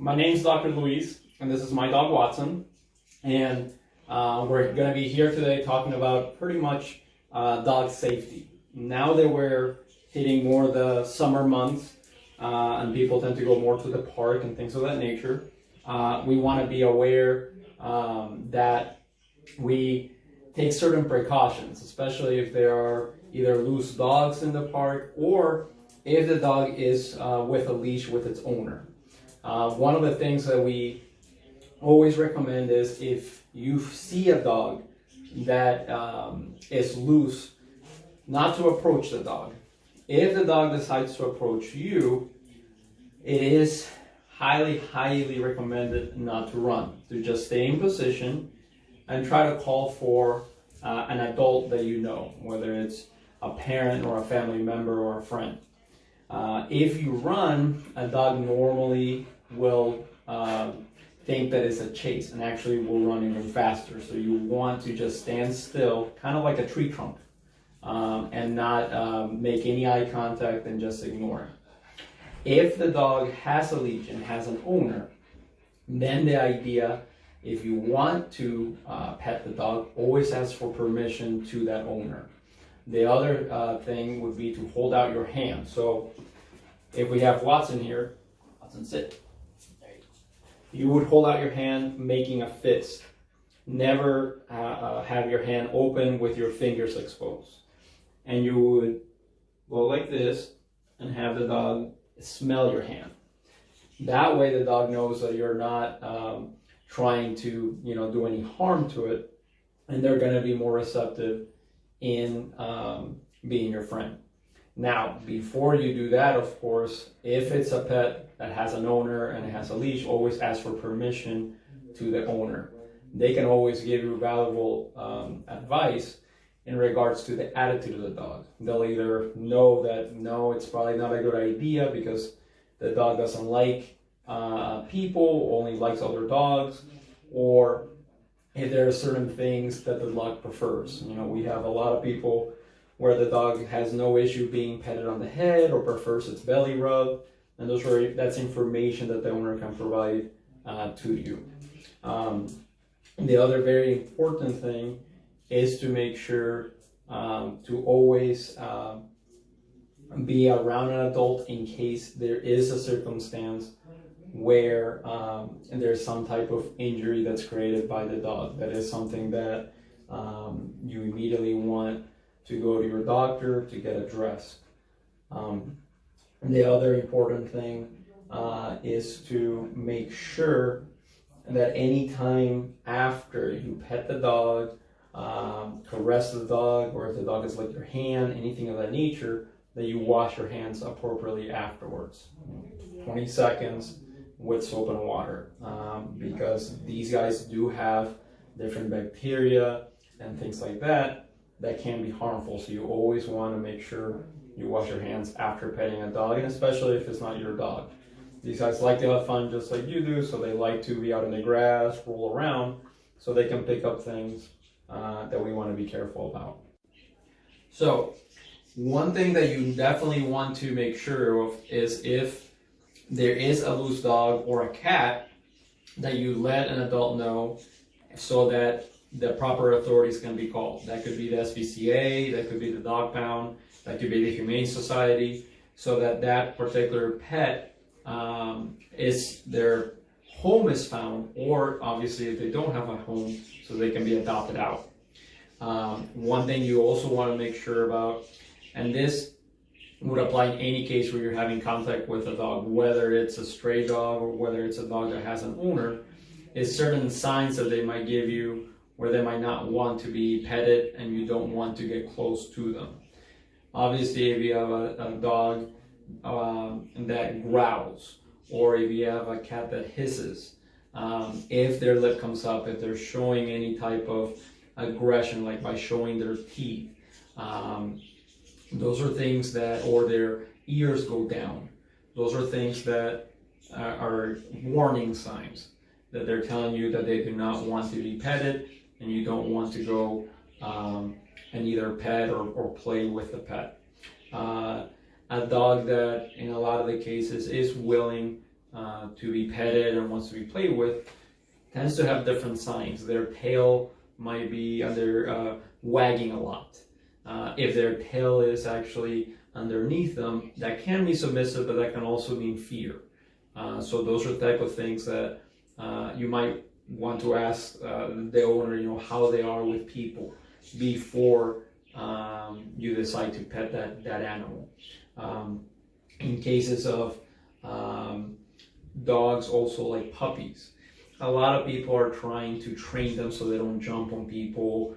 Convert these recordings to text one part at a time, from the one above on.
My name's Dr. Luis, and this is my dog Watson. And we're going to be here today talking about pretty much dog safety. Now that we're hitting more the summer months and people tend to go more to the park and things of that nature, we want to be aware that we take certain precautions, especially if there are either loose dogs in the park or if the dog is with a leash with its owner. One of the things that we always recommend is if you see a dog that is loose, not to approach the dog. If the dog decides to approach you, it is highly recommended not to run, to just stay in position and try to call for an adult that you know, whether it's a parent or a family member or a friend. If you run, a dog normally will think that it's a chase and actually will run even faster. So you want to just stand still, kind of like a tree trunk, and not make any eye contact and just ignore it. If the dog has a leash and has an owner, then the idea, if you want to pet the dog, always ask for permission to that owner. The other thing would be to hold out your hand. So if we have Watson here, Watson sit. There you go. You would hold out your hand making a fist. Never have your hand open with your fingers exposed. And you would go like this and have the dog smell your hand. That way the dog knows that you're not trying to do any harm to it, and they're going to be more receptive in being your friend. Now, before you do that, of course, if it's a pet that has an owner and it has a leash, always ask for permission to the owner. They can always give you valuable advice in regards to the attitude of the dog. They'll either know that, no, it's probably not a good idea because the dog doesn't like people, only likes other dogs, or if there are certain things that the dog prefers. We have a lot of people where the dog has no issue being petted on the head or prefers its belly rub, and that's information that the owner can provide to you. The other very important thing is to make sure to always be around an adult in case there is a circumstance where there's some type of injury that's created by the dog. That is something that you immediately want to go to your doctor to get addressed. The other important thing is to make sure that any time after you pet the dog, caress the dog, or if the dog has licked your hand, anything of that nature, that you wash your hands appropriately afterwards. 20 seconds with soap and water, because these guys do have different bacteria and things like that can be harmful. So you always want to make sure you wash your hands after petting a dog, and especially if it's not your dog. These guys like to have fun just like you do, so they like to be out in the grass, roll around, so they can pick up things that we want to be careful about. So one thing that you definitely want to make sure of is if there is a loose dog or a cat, that you let an adult know so that the proper authorities can be called. That could be the SPCA, that could be the dog pound, that could be the Humane Society, so that that particular pet their home is found, or obviously if they don't have a home, so they can be adopted out. One thing you also want to make sure about, and this would apply in any case where you're having contact with a dog, whether it's a stray dog or whether it's a dog that has an owner, is certain signs that they might give you where they might not want to be petted and you don't want to get close to them. Obviously, if you have a dog that growls, or if you have a cat that hisses, if their lip comes up, if they're showing any type of aggression, like by showing their teeth, those are things that, or their ears go down, those are things that are warning signs that they're telling you that they do not want to be petted and you don't want to go and either pet or play with the pet. A dog that in a lot of the cases is willing to be petted and wants to be played with tends to have different signs. Their tail might be under wagging a lot. If their tail is actually underneath them, that can be submissive, but that can also mean fear. So those are the type of things that you might want to ask the owner, how they are with people before you decide to pet that animal. In cases of dogs, also like puppies, a lot of people are trying to train them so they don't jump on people,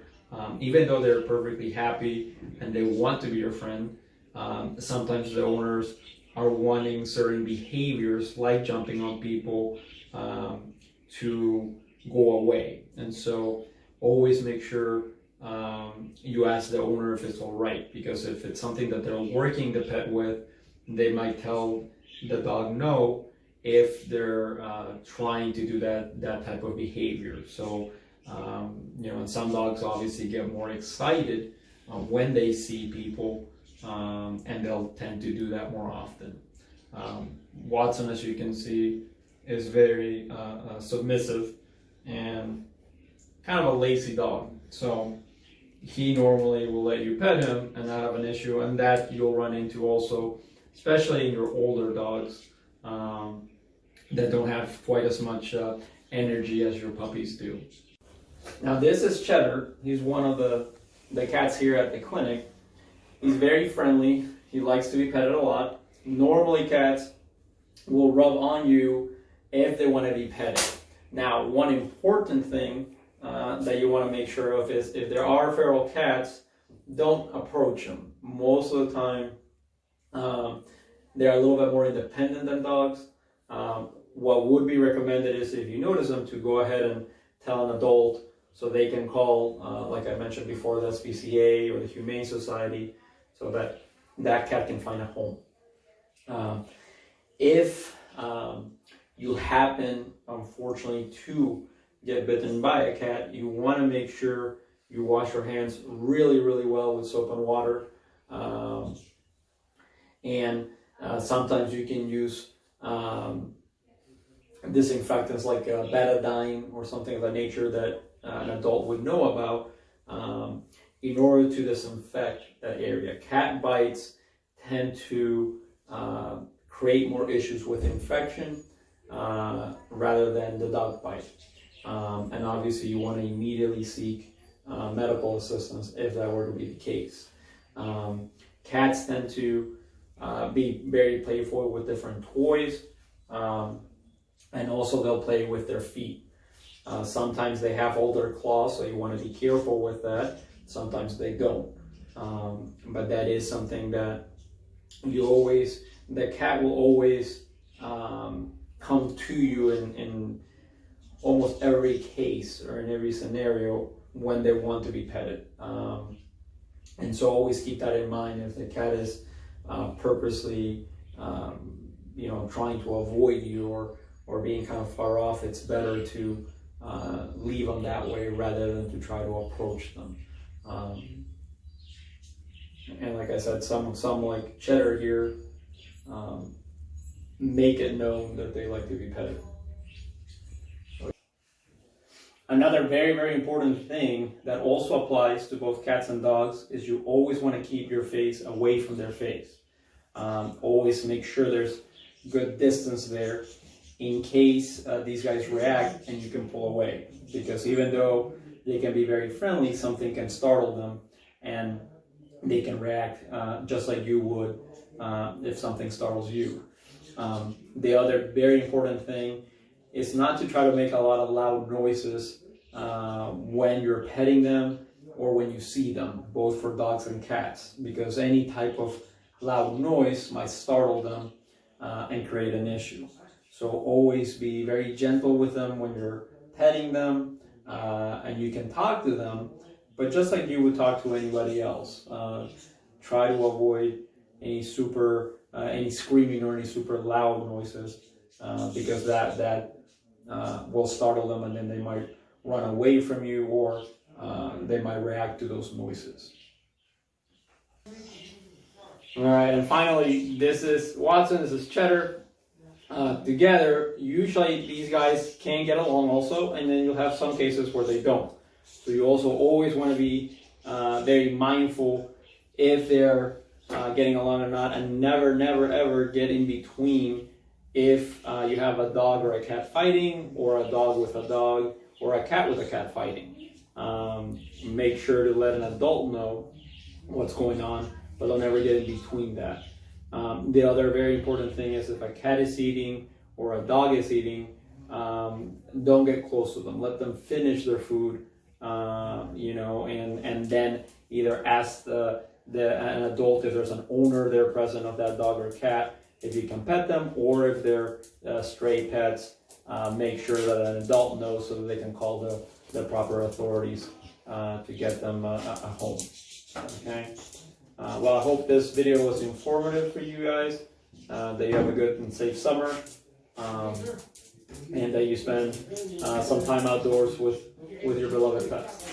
even though they're perfectly happy and they want to be your friend. Sometimes the owners are wanting certain behaviors like jumping on people to go away, and so always make sure you ask the owner if it's all right, because if it's something that they're working the pet with, they might tell the dog no if they're trying to do that type of behavior. So and some dogs obviously get more excited when they see people, and they'll tend to do that more often. Watson, as you can see, is very submissive and kind of a lazy dog. So he normally will let you pet him and not have an issue, and that you'll run into also, especially in your older dogs that don't have quite as much energy as your puppies do. Now this is Cheddar. He's one of the cats here at the clinic. He's very friendly. He likes to be petted a lot. Normally cats will rub on you if they want to be petted. Now, one important thing that you want to make sure of is if there are feral cats, don't approach them. Most of the time, they're a little bit more independent than dogs. What would be recommended is, if you notice them, to go ahead and tell an adult so they can call, like I mentioned before, the SPCA or the Humane Society, so that that cat can find a home. If you happen, unfortunately, to get bitten by a cat, you want to make sure you wash your hands really, really well with soap and water. Sometimes you can use disinfectants like betadine or something of that nature that an adult would know about in order to disinfect that area. Cat bites tend to create more issues with infection rather than the dog bite. And obviously you want to immediately seek medical assistance if that were to be the case. Cats tend to be very playful with different toys, and also they'll play with their feet. Sometimes they have all their claws, so you want to be careful with that. Sometimes they don't. But that is something that the cat will always come to you in almost every case or in every scenario when they want to be petted. And so always keep that in mind. If the cat is purposely trying to avoid you or being kind of far off, it's better to leave them that way rather than to try to approach them. And like I said, some like Cheddar here make it known that they like to be petted. Another very, very important thing that also applies to both cats and dogs is you always want to keep your face away from their face. Always make sure there's good distance there in case these guys react and you can pull away. Because even though they can be very friendly, something can startle them and they can react just like you would if something startles you. The other very important thing is not to try to make a lot of loud noises when you're petting them or when you see them, both for dogs and cats, because any type of loud noise might startle them and create an issue. So always be very gentle with them when you're petting them, and you can talk to them, but just like you would talk to anybody else. Try to avoid any screaming or any super loud noises, because that will startle them, and then they might run away from you, or they might react to those noises. All right, and finally, this is Watson, this is Cheddar. together, usually these guys can get along also, and then you'll have some cases where they don't. So you also always want to be very mindful if they're getting along or not, and never ever get in between if you have a dog or a cat fighting, or a dog with a dog, or a cat with a cat fighting. Make sure to let an adult know what's going on, but don't ever get in between that. The other very important thing is if a cat is eating or a dog is eating, don't get close to them. Let them finish their food, and then either ask an adult if there's an owner there present of that dog or cat, if you can pet them, or if they're stray pets, make sure that an adult knows so that they can call the proper authorities to get them a home. Okay. Well, I hope this video was informative for you guys, that you have a good and safe summer, and that you spend some time outdoors with your beloved pets.